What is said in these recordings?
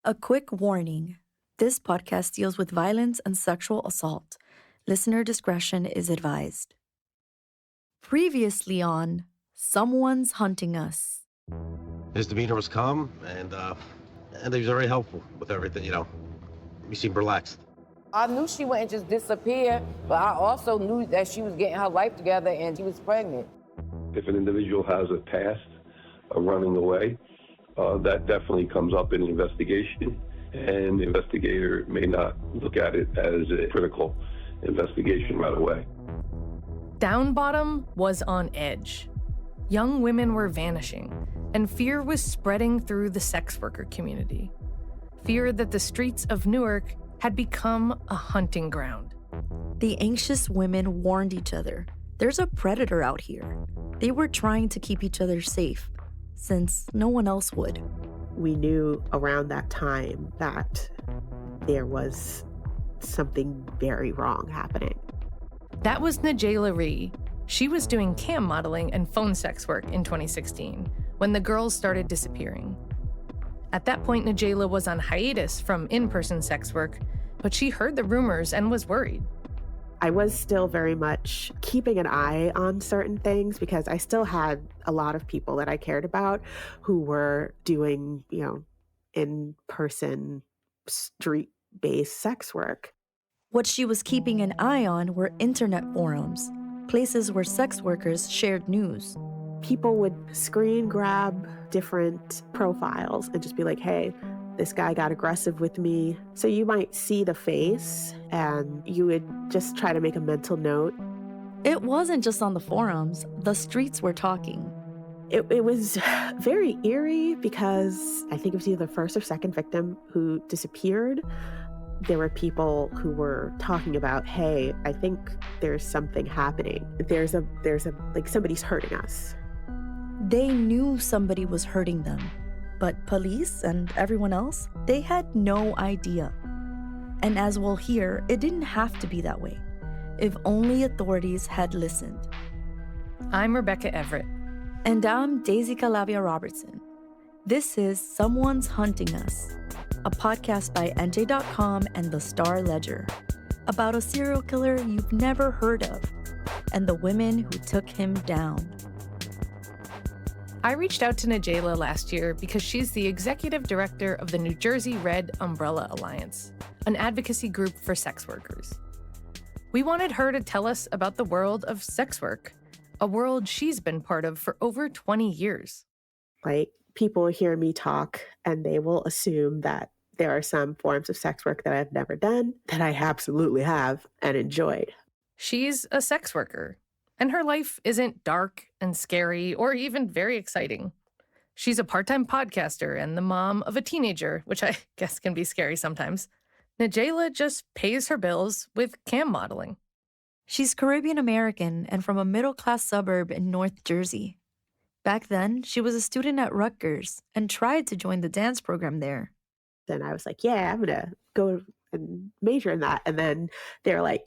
A quick warning. This podcast deals with violence and sexual assault. Listener discretion is advised. Previously on Someone's Hunting Us. His demeanor was calm, and he was very helpful with everything, He seemed relaxed. I knew she wouldn't just disappear, but I also knew that she was getting her life together and she was pregnant. If an individual has a past of running away, that definitely comes up in the investigation, and the investigator may not look at it as a critical investigation right away. Down Bottom was on edge. Young women were vanishing, and fear was spreading through the sex worker community. Fear that the streets of Newark had become a hunting ground. The anxious women warned each other. There's a predator out here. They were trying to keep each other safe, since no one else would. We knew around that time that there was something very wrong happening. That was Najayla Ree. She was doing cam modeling and phone sex work in 2016 when the girls started disappearing. At that point, Najayla was on hiatus from in-person sex work, but she heard the rumors and was worried. I was still very much keeping an eye on certain things because I still had a lot of people that I cared about who were doing, in-person street-based sex work. What she was keeping an eye on were internet forums, places where sex workers shared news. People would screen grab different profiles and just be like, hey, this guy got aggressive with me. So you might see the face and you would just try to make a mental note. It wasn't just on the forums. The streets were talking. It was very eerie because I think it was either the first or second victim who disappeared. There were people who were talking about, hey, I think there's something happening. There's somebody's hurting us. They knew somebody was hurting them. But police and everyone else, they had no idea. And as we'll hear, it didn't have to be that way, if only authorities had listened. I'm Rebecca Everett. And I'm Daisy Calavia Robertson. This is Someone's Hunting Us, a podcast by NJ.com and the Star Ledger, about a serial killer you've never heard of, and the women who took him down. I reached out to Najayla last year because she's the executive director of the New Jersey Red Umbrella Alliance, an advocacy group for sex workers. We wanted her to tell us about the world of sex work, a world she's been part of for over 20 years. People hear me talk and they will assume that there are some forms of sex work that I've never done that I absolutely have and enjoyed. She's a sex worker. And her life isn't dark and scary or even very exciting. She's a part-time podcaster and the mom of a teenager, which I guess can be scary sometimes. Najayla just pays her bills with cam modeling. She's Caribbean American and from a middle-class suburb in North Jersey. Back then, she was a student at Rutgers and tried to join the dance program there. Then I was like, yeah, I'm going to go and major in that. And then they're like,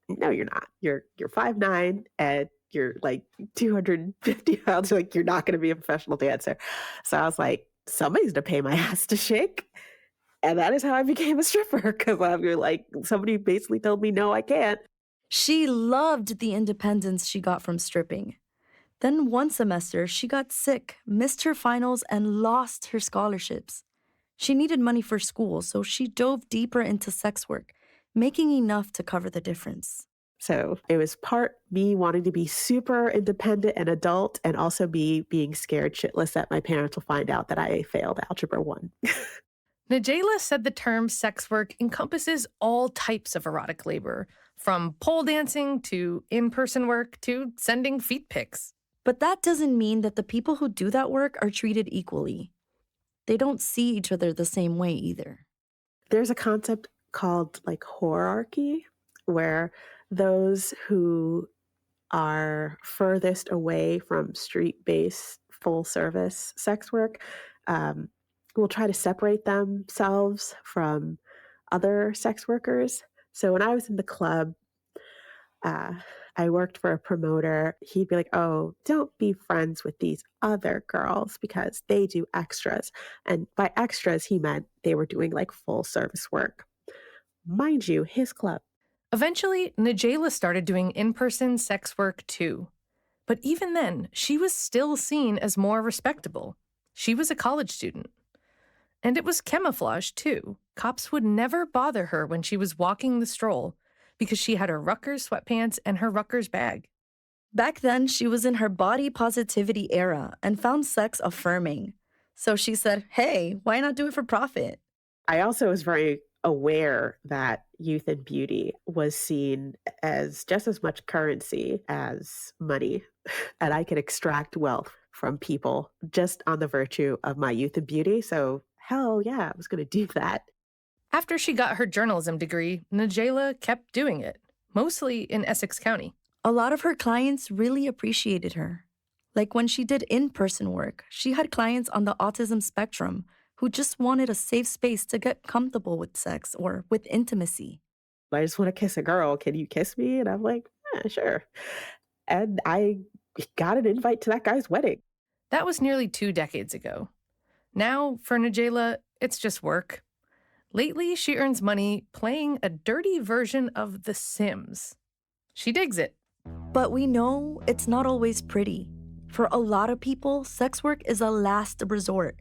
no, you're not. You're 5'9" and you're 250 pounds. You're not going to be a professional dancer. So I was like, somebody's going to pay my ass to shake. And that is how I became a stripper because somebody basically told me, no, I can't. She loved the independence she got from stripping. Then one semester, she got sick, missed her finals, and lost her scholarships. She needed money for school, so she dove deeper into sex work, making enough to cover the difference. So it was part me wanting to be super independent and adult, and also me being scared shitless that my parents will find out that I failed Algebra 1. Najayla said the term sex work encompasses all types of erotic labor, from pole dancing to in-person work to sending feet pics. But that doesn't mean that the people who do that work are treated equally. They don't see each other the same way either. There's a concept called hierarchy, where those who are furthest away from street-based full-service sex work will try to separate themselves from other sex workers. So when I was in the club, Uh, I worked for a promoter. He'd be like, oh, don't be friends with these other girls because they do extras. And by extras, he meant they were doing like full service work. Mind you, his club. Eventually, Najela started doing in-person sex work too. But even then, she was still seen as more respectable. She was a college student. And it was camouflage too. Cops would never bother her when she was walking the stroll because she had her Rutgers sweatpants and her Rutgers bag. Back then, she was in her body positivity era and found sex affirming. So she said, hey, why not do it for profit? I also was very aware that youth and beauty was seen as just as much currency as money, and I could extract wealth from people just on the virtue of my youth and beauty. So hell yeah, I was going to do that. After she got her journalism degree, Najela kept doing it, mostly in Essex County. A lot of her clients really appreciated her. Like when she did in-person work, she had clients on the autism spectrum who just wanted a safe space to get comfortable with sex or with intimacy. I just want to kiss a girl. Can you kiss me? And I'm like, yeah, sure. And I got an invite to that guy's wedding. That was nearly 2 decades ago. Now, for Najela, it's just work. Lately, she earns money playing a dirty version of The Sims. She digs it. But we know it's not always pretty. For a lot of people, sex work is a last resort.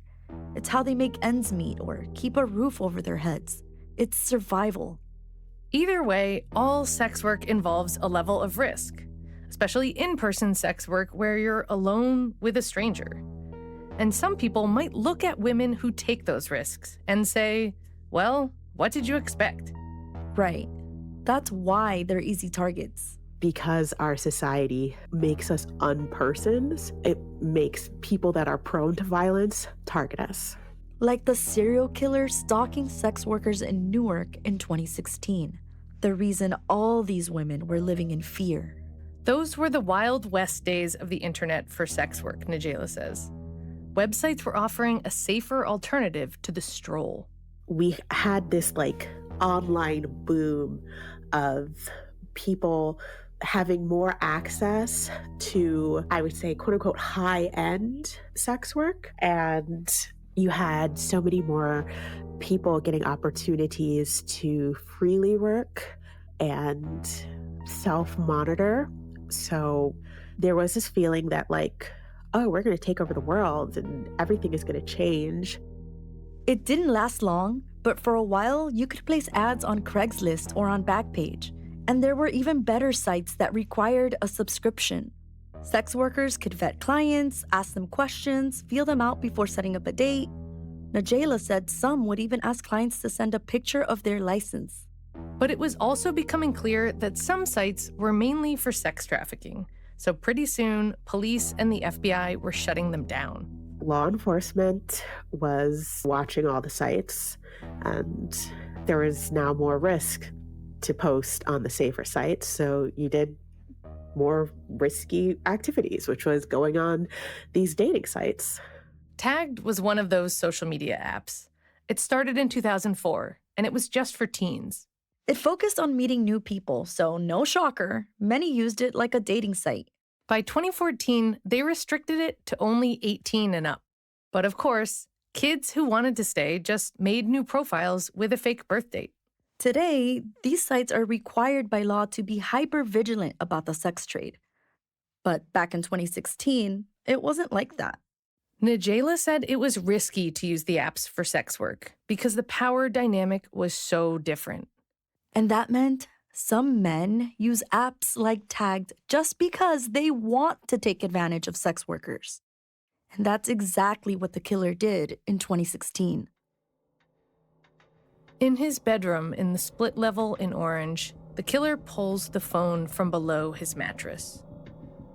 It's how they make ends meet or keep a roof over their heads. It's survival. Either way, all sex work involves a level of risk, especially in-person sex work where you're alone with a stranger. And some people might look at women who take those risks and say, well, what did you expect? Right. That's why they're easy targets. Because our society makes us unpersons, it makes people that are prone to violence target us. Like the serial killer stalking sex workers in Newark in 2016. The reason all these women were living in fear. Those were the Wild West days of the internet for sex work, Najela says. Websites were offering a safer alternative to the stroll. We had this like online boom of people having more access to, I would say, quote unquote, high-end sex work. And you had so many more people getting opportunities to freely work and self-monitor. So there was this feeling that like, oh, we're going to take over the world and everything is going to change. It didn't last long, but for a while, you could place ads on Craigslist or on Backpage. And there were even better sites that required a subscription. Sex workers could vet clients, ask them questions, feel them out before setting up a date. Najela said some would even ask clients to send a picture of their license. But it was also becoming clear that some sites were mainly for sex trafficking. So pretty soon, police and the FBI were shutting them down. Law enforcement was watching all the sites, and there was now more risk to post on the safer sites. So you did more risky activities, which was going on these dating sites. Tagged was one of those social media apps. It started in 2004, and it was just for teens. It focused on meeting new people, so no shocker, many used it like a dating site. By 2014, they restricted it to only 18 and up. But of course, kids who wanted to stay just made new profiles with a fake birth date. Today, these sites are required by law to be hyper-vigilant about the sex trade. But back in 2016, it wasn't like that. Najela said it was risky to use the apps for sex work because the power dynamic was so different. And that meant some men use apps like Tagged just because they want to take advantage of sex workers. And that's exactly what the killer did in 2016. In his bedroom in the split level in Orange, the killer pulls the phone from below his mattress.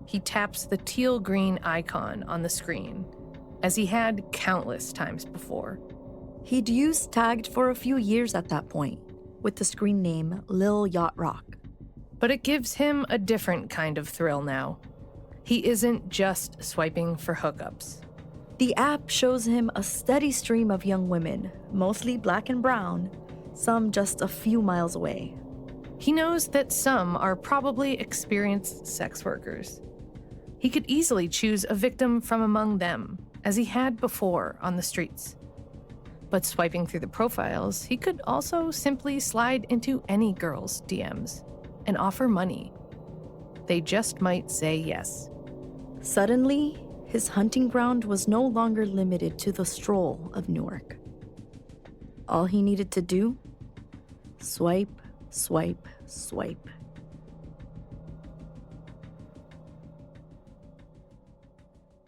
He taps the teal-green icon on the screen, as he had countless times before. He'd used Tagged for a few years at that point, with the screen name Lil Yacht Rock. But it gives him a different kind of thrill now. He isn't just swiping for hookups. The app shows him a steady stream of young women, mostly black and brown, some just a few miles away. He knows that some are probably experienced sex workers. He could easily choose a victim from among them, as he had before on the streets. But swiping through the profiles, he could also simply slide into any girl's DMs and offer money. They just might say yes. Suddenly, his hunting ground was no longer limited to the stroll of Newark. All he needed to do? Swipe, swipe, swipe.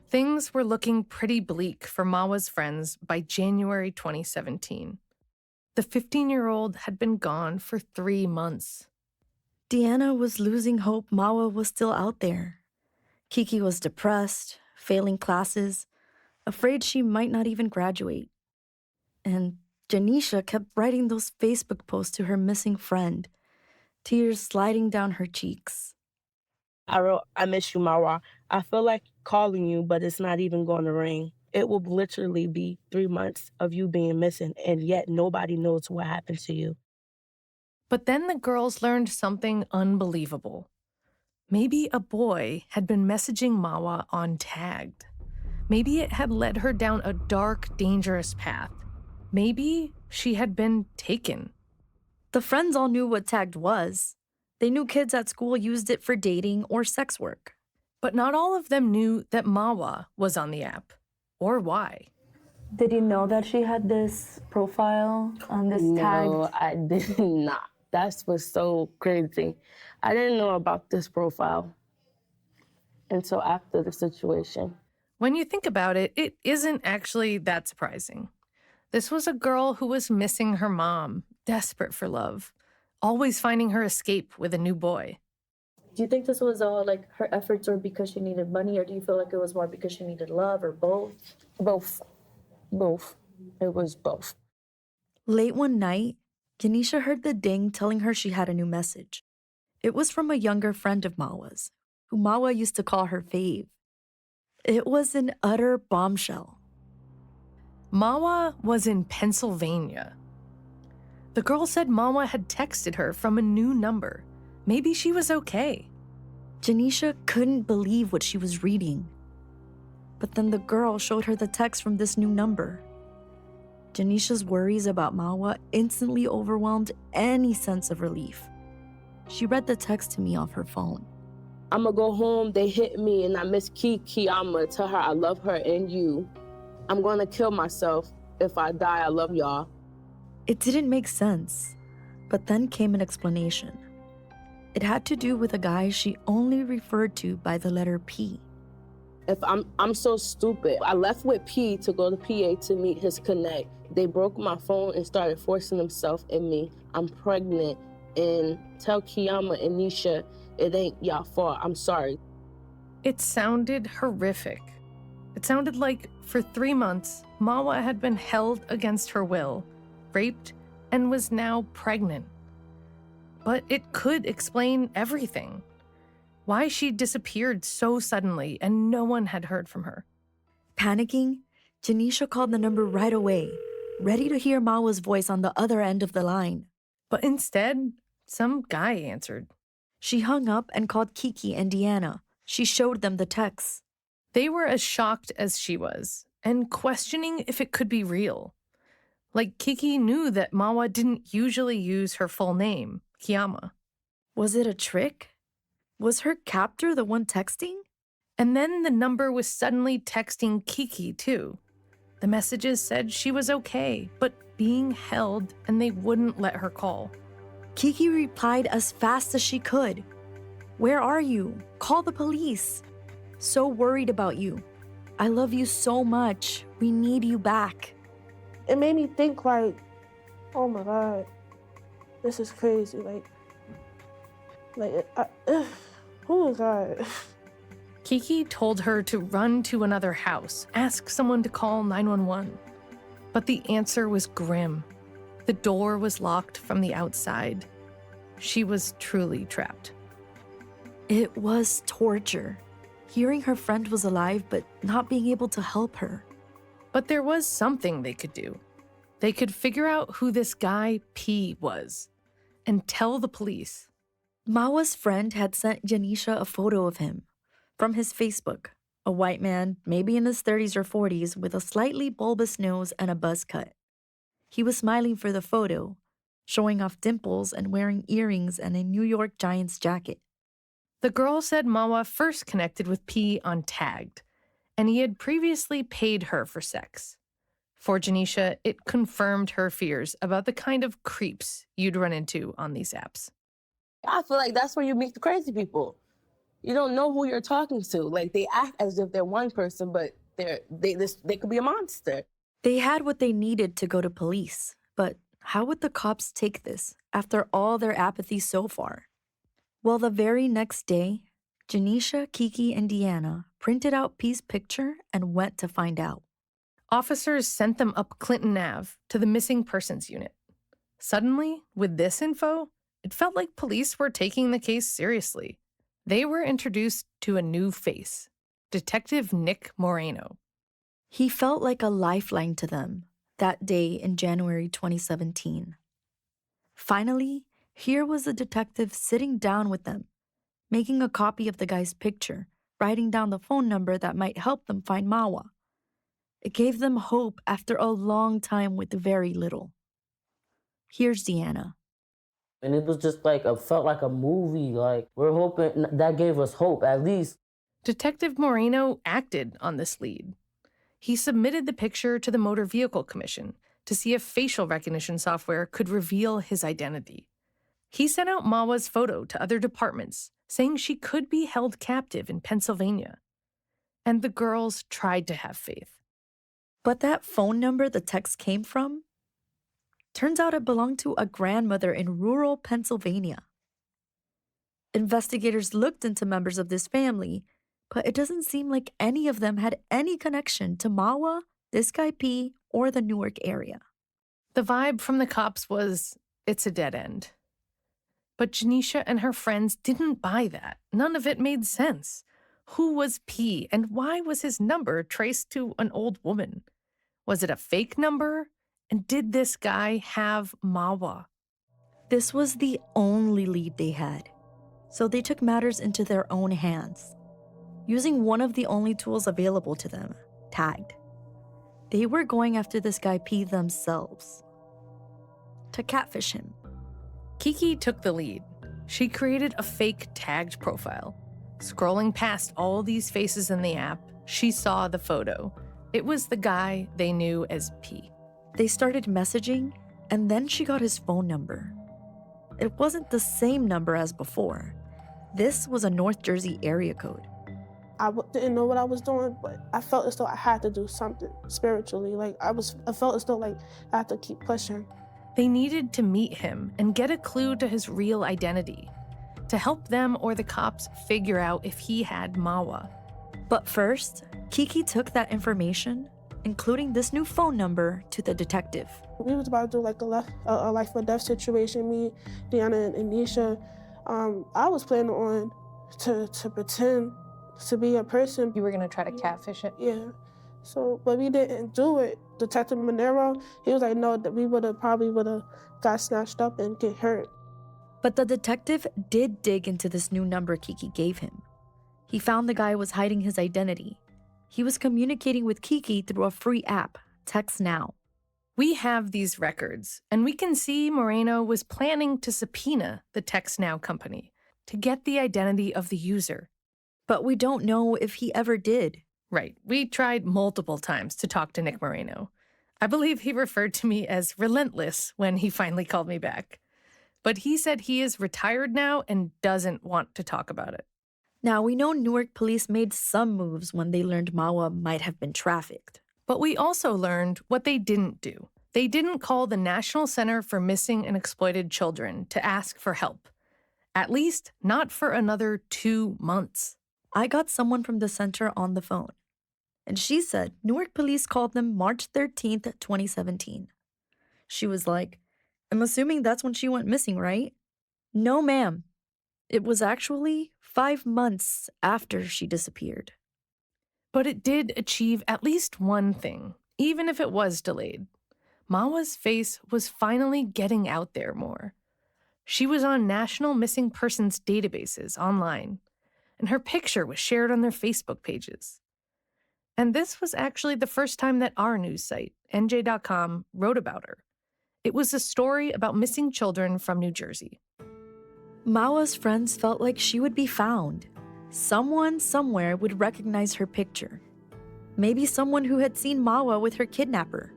Things were looking pretty bleak for Mawa's friends by January 2017. The 15-year-old had been gone for 3 months. Deanna was losing hope Mawa was still out there. Kiki was depressed, failing classes, afraid she might not even graduate. And Janisha kept writing those Facebook posts to her missing friend, tears sliding down her cheeks. I wrote, I miss you, Mawa. I feel like calling you, but it's not even going to ring. It will literally be 3 months of you being missing, and yet nobody knows what happened to you. But then the girls learned something unbelievable. Maybe a boy had been messaging Mawa untagged. Maybe it had led her down a dark, dangerous path. Maybe she had been taken. The friends all knew what tagged was. They knew kids at school used it for dating or sex work. But not all of them knew that Mawa was on the app, or why. Did you know that she had this profile on this tag? No, I did not. That's what's so crazy. I didn't know about this profile until after the situation. When you think about it, it isn't actually that surprising. This was a girl who was missing her mom, desperate for love, always finding her escape with a new boy. Do you think this was all like her efforts were because she needed money, or do you feel like it was more because she needed love, or both? Both. It was both. Late one night, Janisha heard the ding telling her she had a new message. It was from a younger friend of Mawa's, who Mawa used to call her fave. It was an utter bombshell. Mawa was in Pennsylvania. The girl said Mawa had texted her from a new number. Maybe she was okay. Janisha couldn't believe what she was reading. But then the girl showed her the text from this new number. Janisha's worries about Mawa instantly overwhelmed any sense of relief. She read the text to me off her phone. I'ma go home, they hit me, and I miss Kiki. I'ma tell her I love her and you. I'm gonna kill myself. If I die, I love y'all. It didn't make sense, but then came an explanation. It had to do with a guy she only referred to by the letter P. If I'm so stupid. I left with P to go to PA to meet his connect. They broke my phone and started forcing themselves in me. I'm pregnant, and tell Kiyama and Nisha it ain't y'all fault. I'm sorry. It sounded horrific. It sounded like for 3 months, Mawa had been held against her will, raped, and was now pregnant. But it could explain everything. Why she disappeared so suddenly and no one had heard from her. Panicking, Janisha called the number right away, ready to hear Mawa's voice on the other end of the line. But instead, some guy answered. She hung up and called Kiki and Deanna. She showed them the texts. They were as shocked as she was, and questioning if it could be real. Like Kiki knew that Mawa didn't usually use her full name, Kiyama. Was it a trick? Was her captor the one texting? And then the number was suddenly texting Kiki, too. The messages said she was okay, but being held, and they wouldn't let her call. Kiki replied as fast as she could. Where are you? Call the police. So worried about you. I love you so much. We need you back. It made me think like, oh my God, this is crazy. Oh my God. Kiki told her to run to another house, ask someone to call 911. But the answer was grim. The door was locked from the outside. She was truly trapped. It was torture. Hearing her friend was alive, but not being able to help her. But there was something they could do. They could figure out who this guy P was. and tell the police. Mawa's friend had sent Janisha a photo of him from his Facebook, a white man, maybe in his 30s or 40s, with a slightly bulbous nose and a buzz cut. He was smiling for the photo, showing off dimples and wearing earrings and a New York Giants jacket. The girl said Mawa first connected with P on Tagged, and he had previously paid her for sex. For Janisha, it confirmed her fears about the kind of creeps you'd run into on these apps. I feel like that's where you meet the crazy people. You don't know who you're talking to. Like, they act as if they're one person, but they could be a monster. They had what they needed to go to police, but how would the cops take this after all their apathy so far? Well, the very next day, Janisha, Kiki, and Deanna printed out P's picture and went to find out. Officers sent them up Clinton Ave to the missing persons unit. Suddenly, with this info, it felt like police were taking the case seriously. They were introduced to a new face, Detective Nick Moreno. He felt like a lifeline to them that day in January 2017. Finally, here was a detective sitting down with them, making a copy of the guy's picture, writing down the phone number that might help them find Mawa. It gave them hope after a long time with very little. Here's Deanna. And it was just like, it felt like a movie. Like, we're hoping that gave us hope, at least. Detective Moreno acted on this lead. He submitted the picture to the Motor Vehicle Commission to see if facial recognition software could reveal his identity. He sent out Mawa's photo to other departments, saying she could be held captive in Pennsylvania. And the girls tried to have faith. But that phone number the text came from, turns out it belonged to a grandmother in rural Pennsylvania. Investigators looked into members of this family, but it doesn't seem like any of them had any connection to Mawa, this guy P, or the Newark area. The vibe from the cops was, it's a dead end. But Janisha and her friends didn't buy that. None of it made sense. Who was P, and why was his number traced to an old woman? Was it a fake number? And did this guy have Mawa? This was the only lead they had, so they took matters into their own hands. Using one of the only tools available to them, Tagged. They were going after this guy P themselves to catfish him. Kiki took the lead. She created a fake Tagged profile. Scrolling past all these faces in the app, she saw the photo. It was the guy they knew as P. They started messaging, and then she got his phone number. It wasn't the same number as before. This was a North Jersey area code. I didn't know what I was doing, but I felt as though I had to do something spiritually. Like I felt as though like I had to keep pushing. They needed to meet him and get a clue to his real identity, to help them or the cops figure out if he had Mawa. But first, Kiki took that information, including this new phone number, to the detective. We was about to do like a life or death situation, me, Deanna, and Nisha. I was planning on to pretend to be a person. You were going to try to catfish it? Yeah. So, but we didn't do it. Detective Monero, he was like, no, that we probably would have got snatched up and get hurt. But the detective did dig into this new number Kiki gave him. He found the guy was hiding his identity. He was communicating with Kiki through a free app, Text Now. We have these records, and we can see Moreno was planning to subpoena the Text Now company to get the identity of the user. But we don't know if he ever did. Right. We tried multiple times to talk to Nick Moreno. I believe he referred to me as relentless when he finally called me back. But he said he is retired now and doesn't want to talk about it. Now, we know Newark police made some moves when they learned Mawa might have been trafficked. But we also learned what they didn't do. They didn't call the National Center for Missing and Exploited Children to ask for help. At least not for another 2 months. I got someone from the center on the phone, and she said Newark police called them March 13th, 2017. She was like, I'm assuming that's when she went missing, right? No, ma'am. It was actually 5 months after she disappeared. But it did achieve at least one thing, even if it was delayed. Mawa's face was finally getting out there more. She was on national missing persons databases online, and her picture was shared on their Facebook pages. And this was actually the first time that our news site, NJ.com, wrote about her. It was a story about missing children from New Jersey. Mawa's friends felt like she would be found. Someone somewhere would recognize her picture. Maybe someone who had seen Mawa with her kidnapper.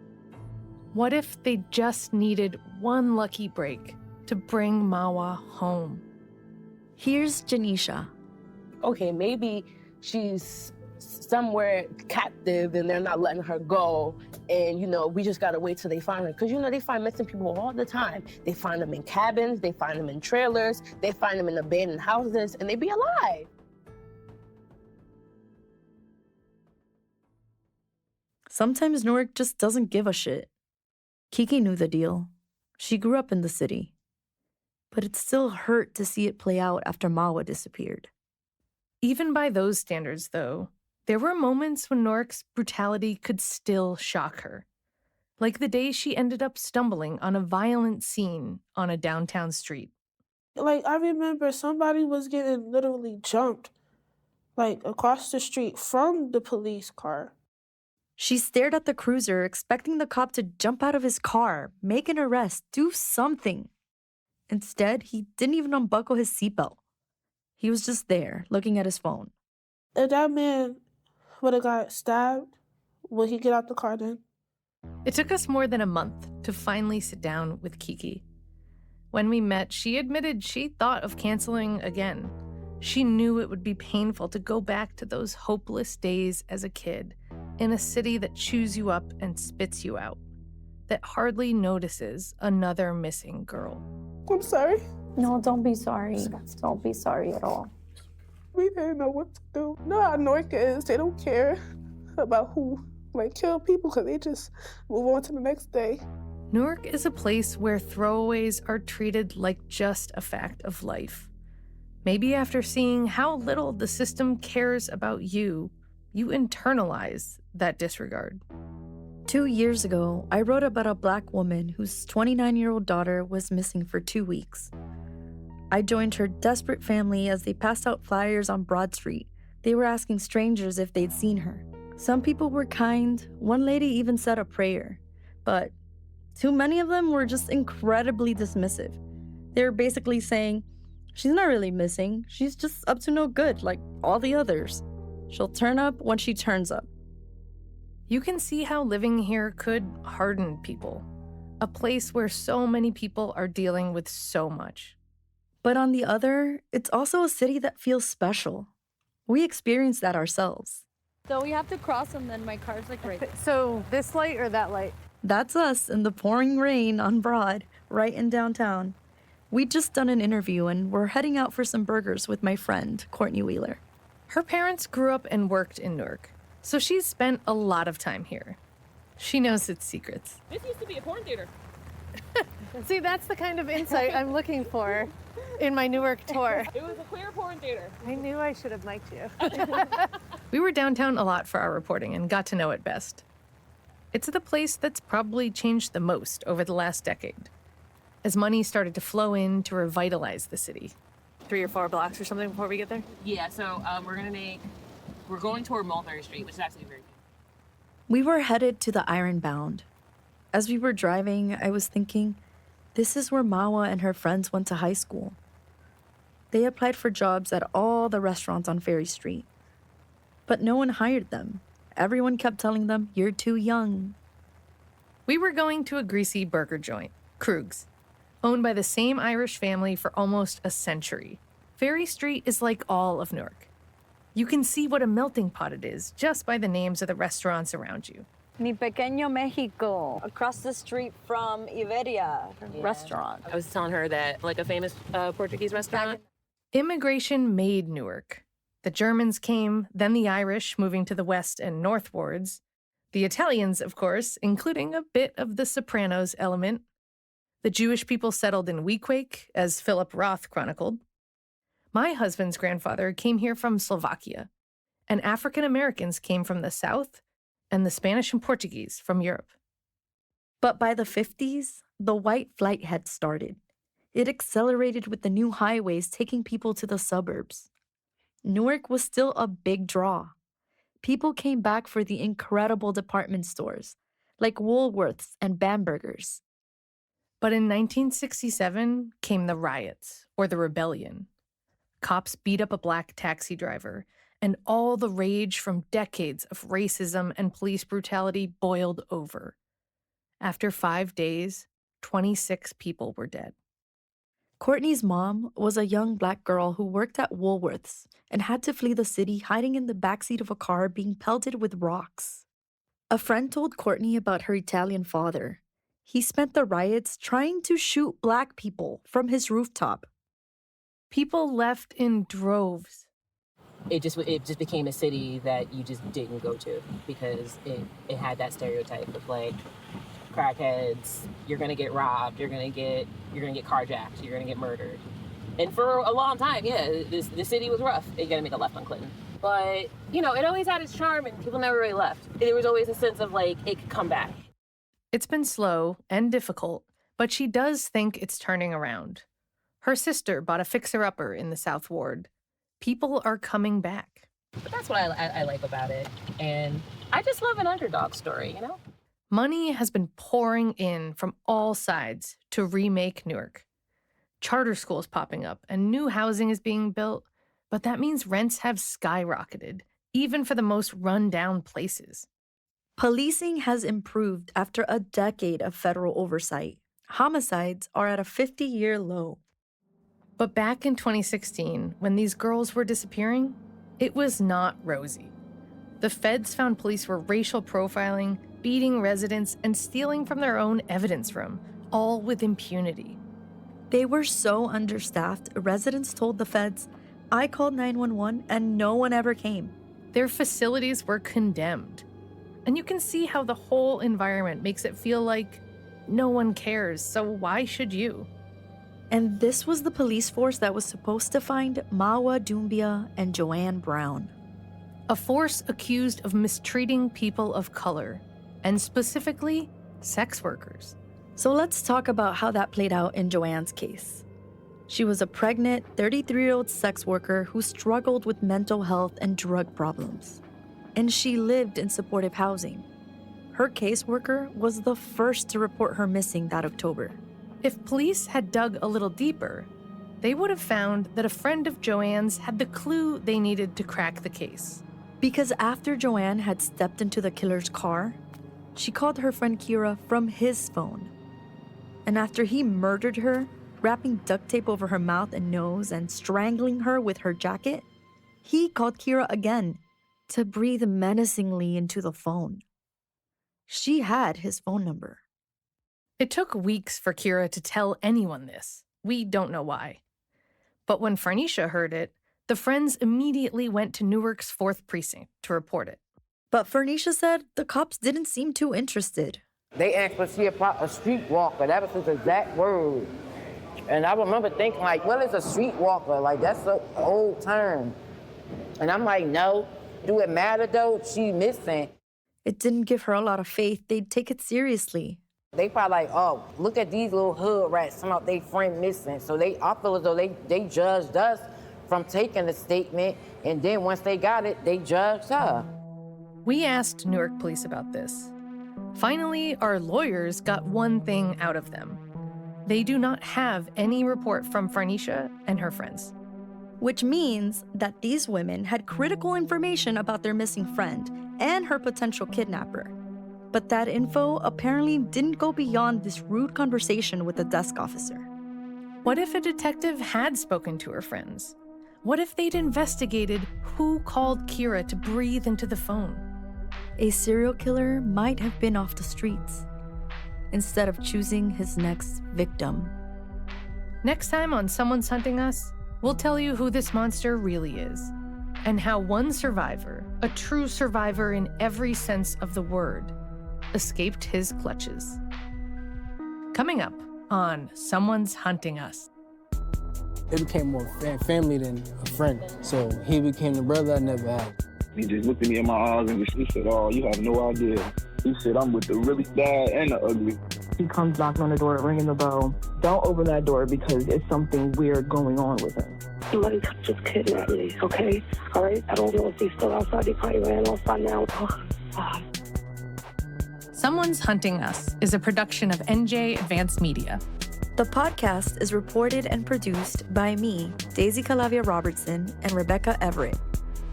What if they just needed one lucky break to bring Mawa home? Here's Janisha. Okay, maybe she's somewhere captive and they're not letting her go. And, we just gotta wait till they find her. Because, they find missing people all the time. They find them in cabins, they find them in trailers, they find them in abandoned houses, and they be alive. Sometimes Newark just doesn't give a shit. Kiki knew the deal. She grew up in the city. But it still hurt to see it play out after Mawa disappeared. Even by those standards, though, there were moments when Newark's brutality could still shock her. Like the day she ended up stumbling on a violent scene on a downtown street. I remember somebody was getting literally jumped, across the street from the police car. She stared at the cruiser, expecting the cop to jump out of his car, make an arrest, do something. Instead, he didn't even unbuckle his seatbelt. He was just there, looking at his phone. If that man would have got stabbed, would he get out the car then? It took us more than a month to finally sit down with Kiki. When we met, she admitted she thought of canceling again. She knew it would be painful to go back to those hopeless days as a kid in a city that chews you up and spits you out, that hardly notices another missing girl. I'm sorry. No, don't be sorry. Don't be sorry at all. We didn't know what to do. You know how Newark is. They don't care about who kill people because they just move on to the next day. Newark is a place where throwaways are treated like just a fact of life. Maybe after seeing how little the system cares about you, you internalize that disregard. 2 years ago, I wrote about a Black woman whose 29-year-old daughter was missing for 2 weeks. I joined her desperate family as they passed out flyers on Broad Street. They were asking strangers if they'd seen her. Some people were kind. One lady even said a prayer. But too many of them were just incredibly dismissive. They were basically saying, she's not really missing. She's just up to no good like all the others. She'll turn up when she turns up. You can see how living here could harden people. A place where so many people are dealing with so much. But on the other, it's also a city that feels special. We experienced that ourselves. So we have to cross and then my car's right there. So this light or that light? That's us in the pouring rain on Broad, right in downtown. We'd just done an interview and we're heading out for some burgers with my friend, Courtney Wheeler. Her parents grew up and worked in Newark, so she's spent a lot of time here. She knows its secrets. This used to be a porn theater. See, that's the kind of insight I'm looking for in my Newark tour. It was a queer porn theater. I knew I should have mic'd you. We were downtown a lot for our reporting and got to know it best. It's the place that's probably changed the most over the last decade, as money started to flow in to revitalize the city. 3 or 4 blocks or something before we get there? Yeah, so we're going toward Mulberry Street, which is actually very good. We were headed to the Ironbound. As we were driving, I was thinking, this is where Mawa and her friends went to high school. They applied for jobs at all the restaurants on Ferry Street. But no one hired them. Everyone kept telling them, you're too young. We were going to a greasy burger joint, Krug's, owned by the same Irish family for almost a century. Ferry Street is like all of Newark. You can see what a melting pot it is just by the names of the restaurants around you. Mi Pequeño Mexico, across the street from Iberia restaurant. I was telling her that, a famous Portuguese restaurant. Immigration made Newark. The Germans came, then the Irish, moving to the west and northwards. The Italians, of course, including a bit of the Sopranos element. The Jewish people settled in Weequahic, as Philip Roth chronicled. My husband's grandfather came here from Slovakia, and African Americans came from the South, and the Spanish and Portuguese from Europe. But by the 50s, the white flight had started. It accelerated with the new highways taking people to the suburbs. Newark was still a big draw. People came back for the incredible department stores, like Woolworths and Bamberger's. But in 1967 came the riots, or the rebellion. Cops beat up a black taxi driver, and all the rage from decades of racism and police brutality boiled over. After 5 days, 26 people were dead. Courtney's mom was a young black girl who worked at Woolworths and had to flee the city hiding in the backseat of a car being pelted with rocks. A friend told Courtney about her Italian father. He spent the riots trying to shoot black people from his rooftop. People left in droves. It just became a city that you just didn't go to because it had that stereotype of like crackheads, you're gonna get robbed, you're gonna get carjacked, you're gonna get murdered. And for a long time, the city was rough. You gotta make a left on Clinton. But, it always had its charm and people never really left. There was always a sense of like, it could come back. It's been slow and difficult, but she does think it's turning around. Her sister bought a fixer-upper in the South Ward. People are coming back. But that's what I like about it. And I just love an underdog story, Money has been pouring in from all sides to remake Newark. Charter schools popping up and new housing is being built, but that means rents have skyrocketed, even for the most run-down places. Policing has improved after a decade of federal oversight. Homicides are at a 50-year low. But back in 2016, when these girls were disappearing, it was not rosy. The feds found police were racial profiling, beating residents, and stealing from their own evidence room, all with impunity. They were so understaffed, residents told the feds, "I called 911 and no one ever came." Their facilities were condemned. And you can see how the whole environment makes it feel like no one cares, so why should you? And this was the police force that was supposed to find Mawa Doumbia and Joanne Brown. A force accused of mistreating people of color, and specifically, sex workers. So let's talk about how that played out in Joanne's case. She was a pregnant, 33-year-old sex worker who struggled with mental health and drug problems. And she lived in supportive housing. Her caseworker was the first to report her missing that October. If police had dug a little deeper, they would have found that a friend of Joanne's had the clue they needed to crack the case. Because after Joanne had stepped into the killer's car, she called her friend Kira from his phone. And after he murdered her, wrapping duct tape over her mouth and nose and strangling her with her jacket, he called Kira again to breathe menacingly into the phone. She had his phone number. It took weeks for Kira to tell anyone this. We don't know why. But when Farnisha heard it, the friends immediately went to Newark's 4th Precinct to report it. But Farnisha said the cops didn't seem too interested. They asked to see a streetwalker. That was his exact word. And I remember thinking, like, what is a streetwalker? Like, that's an old term. And I'm like, no. Do it matter, though? She's missing. It didn't give her a lot of faith they'd take it seriously. They probably like, oh, look at these little hood rats. Some of their friend missing. So I feel as though they judged us from taking the statement. And then once they got it, they judged her. We asked Newark police about this. Finally, our lawyers got one thing out of them. They do not have any report from Farnisha and her friends. Which means that these women had critical information about their missing friend and her potential kidnapper. But that info apparently didn't go beyond this rude conversation with the desk officer. What if a detective had spoken to her friends? What if they'd investigated who called Kira to breathe into the phone? A serial killer might have been off the streets instead of choosing his next victim. Next time on Someone's Hunting Us, we'll tell you who this monster really is and how one survivor, a true survivor in every sense of the word, escaped his clutches. Coming up on Someone's Hunting Us. It became more family than a friend, so he became the brother I never had. He just looked at me in my eyes and he said, "Oh, you have no idea." He said, "I'm with the really bad and the ugly." He comes knocking on the door, ringing the bell. Don't open that door because it's something weird going on with him. Somebody just kidnapped me, okay? All right? I don't know if he's still outside. They probably ran off by now. Someone's Hunting Us is a production of NJ Advanced Media. The podcast is reported and produced by me, Daisy Calavia Robertson, and Rebecca Everett.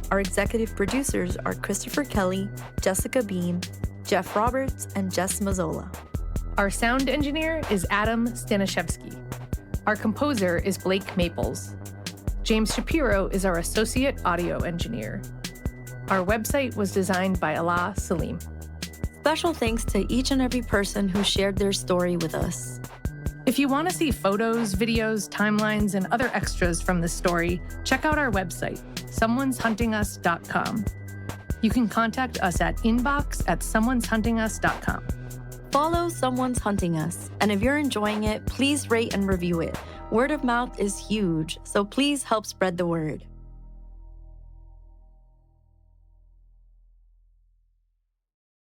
Our executive producers are Christopher Kelly, Jessica Bean, Jeff Roberts, and Jess Mazzola. Our sound engineer is Adam Stanishevsky. Our composer is Blake Maples. James Shapiro is our associate audio engineer. Our website was designed by Alaa Salim. Special thanks to each and every person who shared their story with us. If you want to see photos, videos, timelines, and other extras from this story, check out our website, someone'shuntingus.com. You can contact us at inbox@someone'shuntingus.com. Follow Someone's Hunting Us, and if you're enjoying it, please rate and review it. Word of mouth is huge, so please help spread the word.